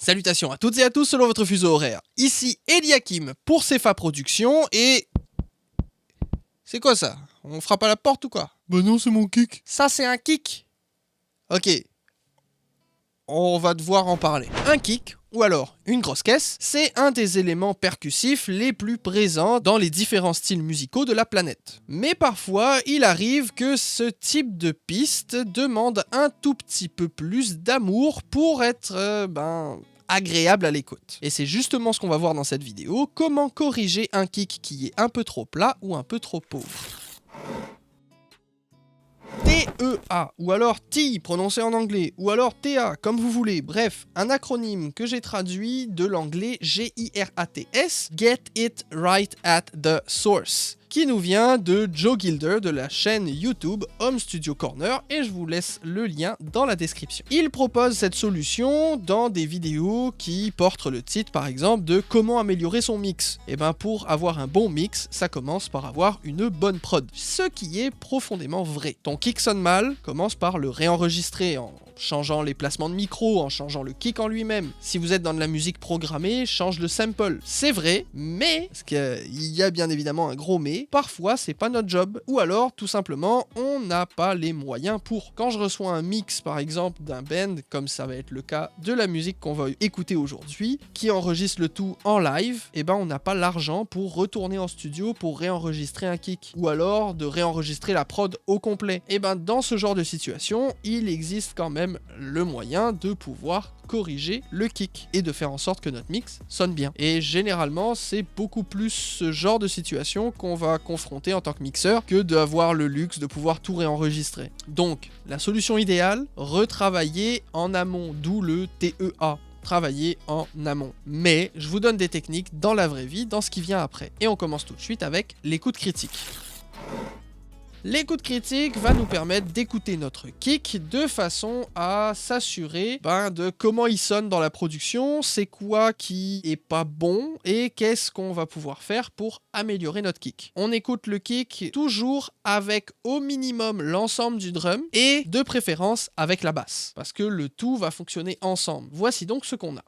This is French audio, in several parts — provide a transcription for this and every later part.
Salutations à toutes et à tous selon votre fuseau horaire. Ici Eliakim pour Cefa Productions et... C'est quoi ça? On frappe à la porte ou quoi? Bah non, c'est mon kick. Ça c'est un kick? Ok. On va devoir en parler. Un kick, ou alors une grosse caisse, c'est un des éléments percussifs les plus présents dans les différents styles musicaux de la planète. Mais parfois, il arrive que ce type de piste demande un tout petit peu plus d'amour pour être, agréable à l'écoute. Et c'est justement ce qu'on va voir dans cette vidéo, comment corriger un kick qui est un peu trop plat ou un peu trop pauvre. TEA, ou alors T prononcé en anglais, ou alors TA, comme vous voulez, bref, un acronyme que j'ai traduit de l'anglais GIRATS, Get It Right at the Source, qui nous vient de Joe Gilder de la chaîne YouTube Home Studio Corner, et je vous laisse le lien dans la description. Il propose cette solution dans des vidéos qui portent le titre par exemple de comment améliorer son mix. Et ben pour avoir un bon mix, ça commence par avoir une bonne prod, ce qui est profondément vrai. Ton kick sonne mal, commence par le réenregistrer en changeant les placements de micro, en changeant le kick en lui-même. Si vous êtes dans de la musique programmée, change le sample. C'est vrai, mais, parce qu'il y a bien évidemment un gros mais, parfois c'est pas notre job. Ou alors, tout simplement, on n'a pas les moyens pour. Quand je reçois un mix, par exemple, d'un band, comme ça va être le cas de la musique qu'on va écouter aujourd'hui, qui enregistre le tout en live, et ben on n'a pas l'argent pour retourner en studio pour réenregistrer un kick. Ou alors de réenregistrer la prod au complet. Et ben dans ce genre de situation, il existe quand même le moyen de pouvoir corriger le kick et de faire en sorte que notre mix sonne bien. Et généralement, c'est beaucoup plus ce genre de situation qu'on va confronter en tant que mixeur que d'avoir le luxe de pouvoir tout réenregistrer. Donc, la solution idéale, retravailler en amont, d'où le TEA. Travailler en amont. Mais je vous donne des techniques dans la vraie vie, dans ce qui vient après. Et on commence tout de suite avec l'écoute critique. L'écoute critique va nous permettre d'écouter notre kick de façon à s'assurer de comment il sonne dans la production, c'est quoi qui est pas bon et qu'est-ce qu'on va pouvoir faire pour améliorer notre kick. On écoute le kick toujours avec au minimum l'ensemble du drum et de préférence avec la basse parce que le tout va fonctionner ensemble. Voici donc ce qu'on a.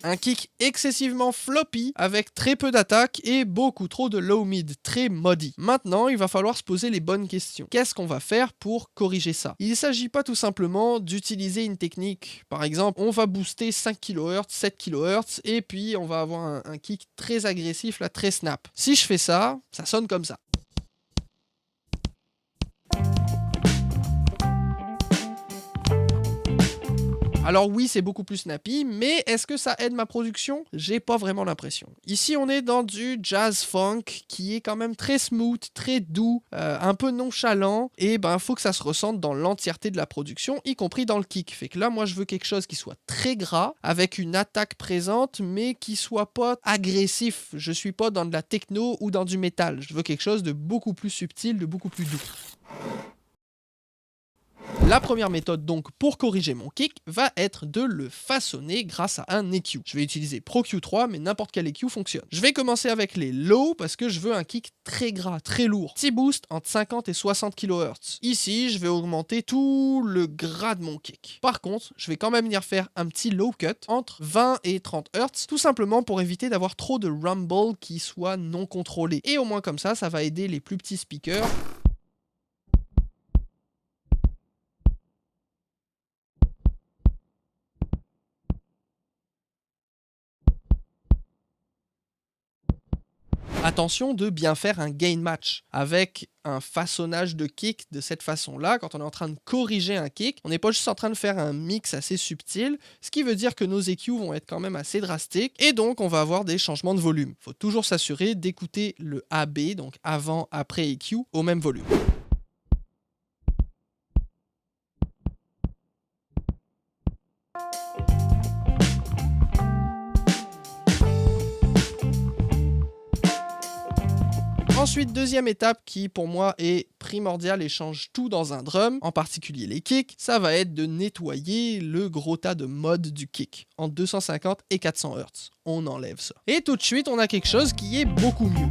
Un kick excessivement floppy avec très peu d'attaque et beaucoup trop de low mid, très muddy. Maintenant, il va falloir se poser les bonnes questions. Qu'est-ce qu'on va faire pour corriger ça? Il ne s'agit pas tout simplement d'utiliser une technique. Par exemple, on va booster 5 kHz, 7 kHz et puis on va avoir un kick très agressif, là, très snap. Si je fais ça, ça sonne comme ça. Alors oui, c'est beaucoup plus snappy, mais est-ce que ça aide ma production? J'ai pas vraiment l'impression. Ici, on est dans du jazz funk qui est quand même très smooth, très doux, un peu nonchalant, et faut que ça se ressente dans l'entièreté de la production, y compris dans le kick. Fait que là, moi, je veux quelque chose qui soit très gras, avec une attaque présente, mais qui soit pas agressif. Je suis pas dans de la techno ou dans du métal. Je veux quelque chose de beaucoup plus subtil, de beaucoup plus doux. La première méthode donc pour corriger mon kick va être de le façonner grâce à un EQ. Je vais utiliser Pro Q3 mais n'importe quel EQ fonctionne. Je vais commencer avec les low parce que je veux un kick très gras, très lourd. Petit boost entre 50 et 60 kHz. Ici, je vais augmenter tout le gras de mon kick. Par contre, je vais quand même venir faire un petit low cut entre 20 et 30 Hz, tout simplement pour éviter d'avoir trop de rumble qui soit non contrôlé. Et au moins comme ça va aider les plus petits speakers. Attention de bien faire un gain match avec un façonnage de kick de cette façon-là. Quand on est en train de corriger un kick, on n'est pas juste en train de faire un mix assez subtil, ce qui veut dire que nos EQ vont être quand même assez drastiques et donc on va avoir des changements de volume. Il faut toujours s'assurer d'écouter le AB, donc avant, après EQ, au même volume. Ensuite, deuxième étape qui pour moi est primordiale et change tout dans un drum, en particulier les kicks, ça va être de nettoyer le gros tas de modes du kick, entre 250 et 400 Hz. On enlève ça. Et tout de suite, on a quelque chose qui est beaucoup mieux.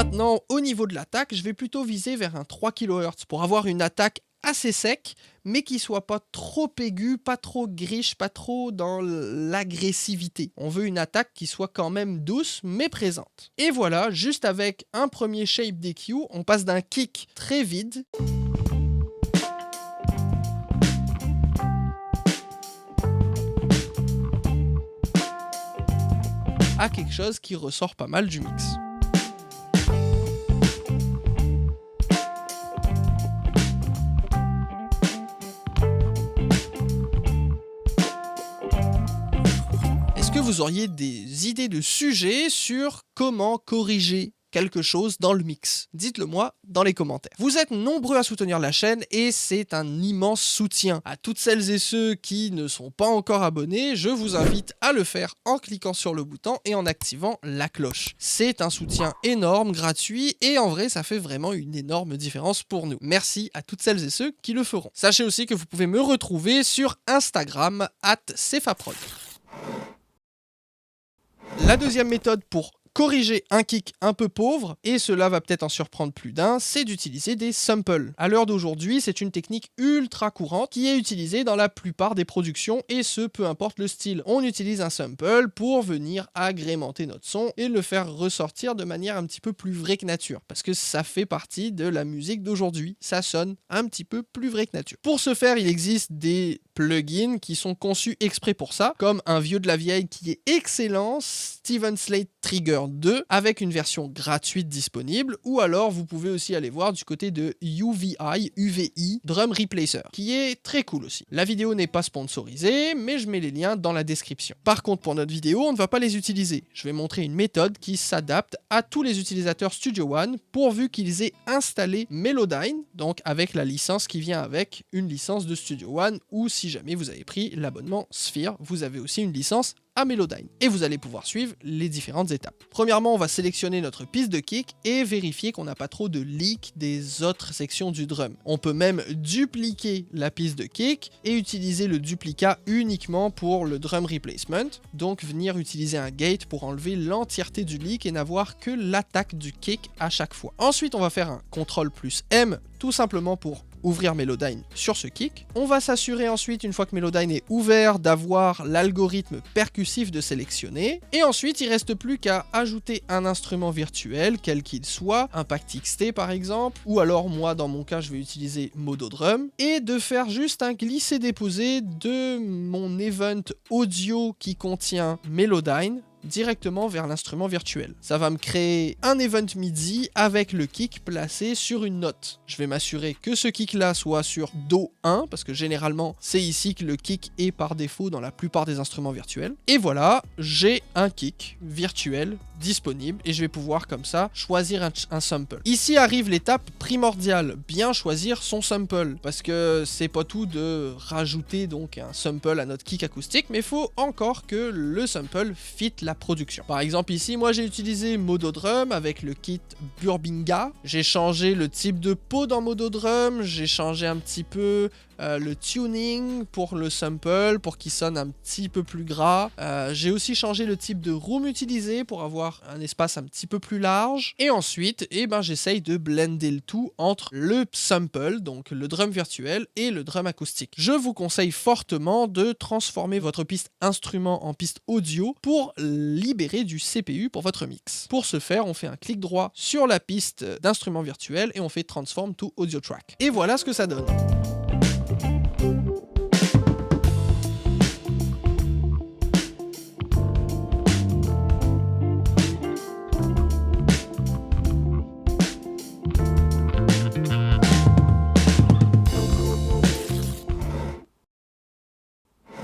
Maintenant, au niveau de l'attaque, je vais plutôt viser vers un 3 kHz pour avoir une attaque assez sec, mais qui soit pas trop aiguë, pas trop griche, pas trop dans l'agressivité. On veut une attaque qui soit quand même douce, mais présente. Et voilà, juste avec un premier shape d'EQ, on passe d'un kick très vide à quelque chose qui ressort pas mal du mix. Est-ce que vous auriez des idées de sujets sur comment corriger quelque chose dans le mix? Dites-le moi dans les commentaires. Vous êtes nombreux à soutenir la chaîne et c'est un immense soutien. À toutes celles et ceux qui ne sont pas encore abonnés, je vous invite à le faire en cliquant sur le bouton et en activant la cloche. C'est un soutien énorme, gratuit et en vrai ça fait vraiment une énorme différence pour nous. Merci à toutes celles et ceux qui le feront. Sachez aussi que vous pouvez me retrouver sur Instagram @cefaprod. La deuxième méthode pour corriger un kick un peu pauvre, et cela va peut-être en surprendre plus d'un, c'est d'utiliser des samples. À l'heure d'aujourd'hui, c'est une technique ultra courante qui est utilisée dans la plupart des productions, et ce, peu importe le style. On utilise un sample pour venir agrémenter notre son et le faire ressortir de manière un petit peu plus vraie que nature, parce que ça fait partie de la musique d'aujourd'hui. Ça sonne un petit peu plus vrai que nature. Pour ce faire, il existe des plugins qui sont conçus exprès pour ça, comme un vieux de la vieille qui est excellent, Steven Slate Trigger 2, avec une version gratuite disponible, ou alors vous pouvez aussi aller voir du côté de UVI Drum Replacer, qui est très cool aussi. La vidéo n'est pas sponsorisée, mais je mets les liens dans la description. Par contre, pour notre vidéo, on ne va pas les utiliser. Je vais montrer une méthode qui s'adapte à tous les utilisateurs Studio One, pourvu qu'ils aient installé Melodyne, donc avec la licence qui vient avec, une licence de Studio One, ou si jamais vous avez pris l'abonnement Sphere, vous avez aussi une licence à Melodyne. Et vous allez pouvoir suivre les différentes étapes. Premièrement, on va sélectionner notre piste de kick et vérifier qu'on n'a pas trop de leak des autres sections du drum. On peut même dupliquer la piste de kick et utiliser le duplicat uniquement pour le drum replacement. Donc venir utiliser un gate pour enlever l'entièreté du leak et n'avoir que l'attaque du kick à chaque fois. Ensuite, on va faire un CTRL+M tout simplement pour ouvrir Melodyne sur ce kick. On va s'assurer ensuite, une fois que Melodyne est ouvert, d'avoir l'algorithme percussif de sélectionner. Et ensuite, il ne reste plus qu'à ajouter un instrument virtuel, quel qu'il soit, un Pack TXT par exemple, ou alors moi, dans mon cas, je vais utiliser Modo Drum, et de faire juste un glisser-déposer de mon event audio qui contient Melodyne directement vers l'instrument virtuel. Ça va me créer un event MIDI avec le kick placé sur une note. Je vais m'assurer que ce kick là soit sur Do 1, parce que généralement c'est ici que le kick est par défaut dans la plupart des instruments virtuels. Et voilà, j'ai un kick virtuel disponible et je vais pouvoir comme ça choisir un sample. Ici arrive l'étape primordiale, bien choisir son sample, parce que c'est pas tout de rajouter donc un sample à notre kick acoustique, mais il faut encore que le sample fit la production. Par exemple ici, moi j'ai utilisé Modo Drum avec le kit Burbinga, j'ai changé le type de peau dans Modo Drum, j'ai changé un petit peu le tuning pour le sample, pour qu'il sonne un petit peu plus gras. J'ai aussi changé le type de room utilisé pour avoir un espace un petit peu plus large. Et ensuite, j'essaye de blender le tout entre le sample, donc le drum virtuel, et le drum acoustique. Je vous conseille fortement de transformer votre piste instrument en piste audio pour libérer du CPU pour votre mix. Pour ce faire, on fait un clic droit sur la piste d'instrument virtuel et on fait Transform to Audio Track. Et voilà ce que ça donne.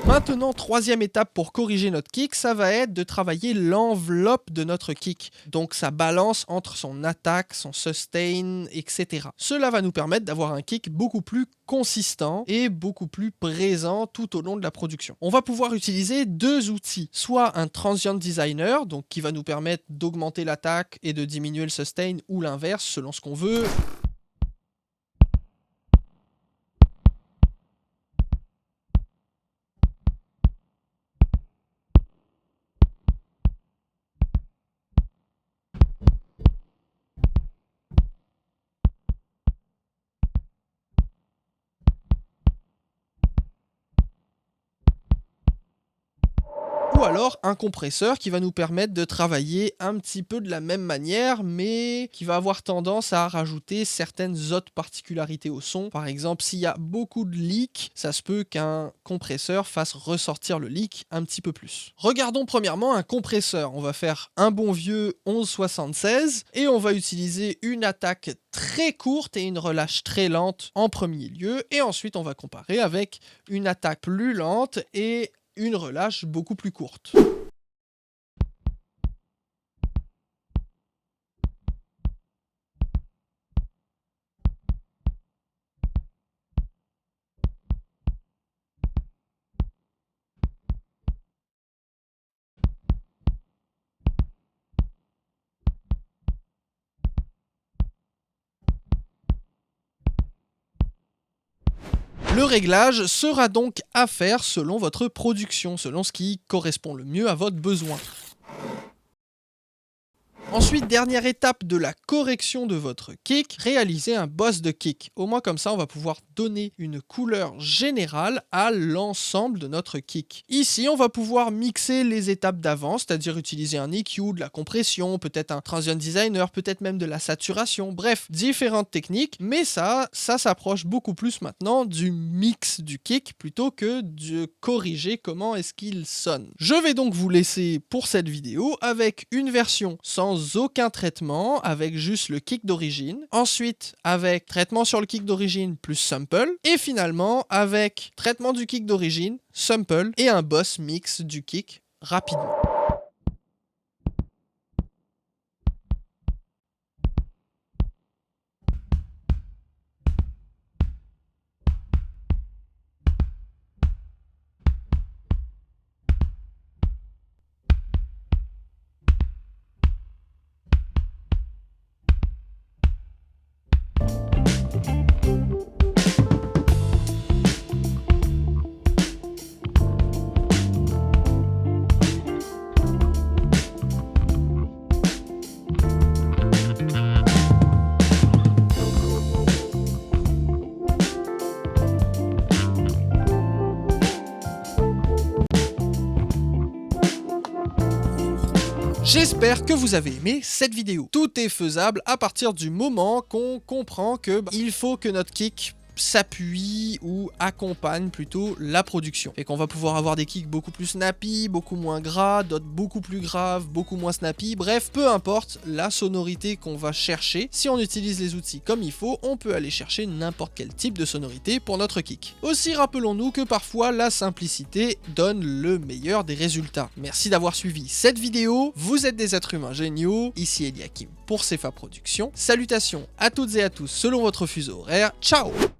Maintenant, troisième étape pour corriger notre kick, ça va être de travailler l'enveloppe de notre kick. Donc sa balance entre son attaque, son sustain, etc. Cela va nous permettre d'avoir un kick beaucoup plus consistant et beaucoup plus présent tout au long de la production. On va pouvoir utiliser deux outils, soit un transient designer, donc qui va nous permettre d'augmenter l'attaque et de diminuer le sustain, ou l'inverse selon ce qu'on veut. Ou alors un compresseur qui va nous permettre de travailler un petit peu de la même manière, mais qui va avoir tendance à rajouter certaines autres particularités au son. Par exemple, s'il y a beaucoup de leak, ça se peut qu'un compresseur fasse ressortir le leak un petit peu plus. Regardons premièrement un compresseur. On va faire un bon vieux 1176 et on va utiliser une attaque très courte et une relâche très lente en premier lieu, et ensuite on va comparer avec une attaque plus lente et une relâche beaucoup plus courte. Le réglage sera donc à faire selon votre production, selon ce qui correspond le mieux à votre besoin. Ensuite, dernière étape de la correction de votre kick, réaliser un boss de kick. Au moins comme ça, on va pouvoir donner une couleur générale à l'ensemble de notre kick. Ici, on va pouvoir mixer les étapes d'avant, c'est-à-dire utiliser un EQ, de la compression, peut-être un transient designer, peut-être même de la saturation, bref, différentes techniques, mais ça s'approche beaucoup plus maintenant du mix du kick plutôt que de corriger comment est-ce qu'il sonne. Je vais donc vous laisser pour cette vidéo avec une version sans aucun traitement, avec juste le kick d'origine, ensuite avec traitement sur le kick d'origine plus sample, et finalement avec traitement du kick d'origine, sample et un boss mix du kick rapidement. J'espère que vous avez aimé cette vidéo. Tout est faisable à partir du moment qu'on comprend que il faut que notre kick s'appuie ou accompagne plutôt la production. Et qu'on va pouvoir avoir des kicks beaucoup plus snappy, beaucoup moins gras, d'autres beaucoup plus graves, beaucoup moins snappy. Bref, peu importe la sonorité qu'on va chercher, si on utilise les outils comme il faut, on peut aller chercher n'importe quel type de sonorité pour notre kick. Aussi, rappelons-nous que parfois la simplicité donne le meilleur des résultats. Merci d'avoir suivi cette vidéo, vous êtes des êtres humains géniaux, ici Eliakim pour CFA Productions. Salutations à toutes et à tous selon votre fuseau horaire, ciao!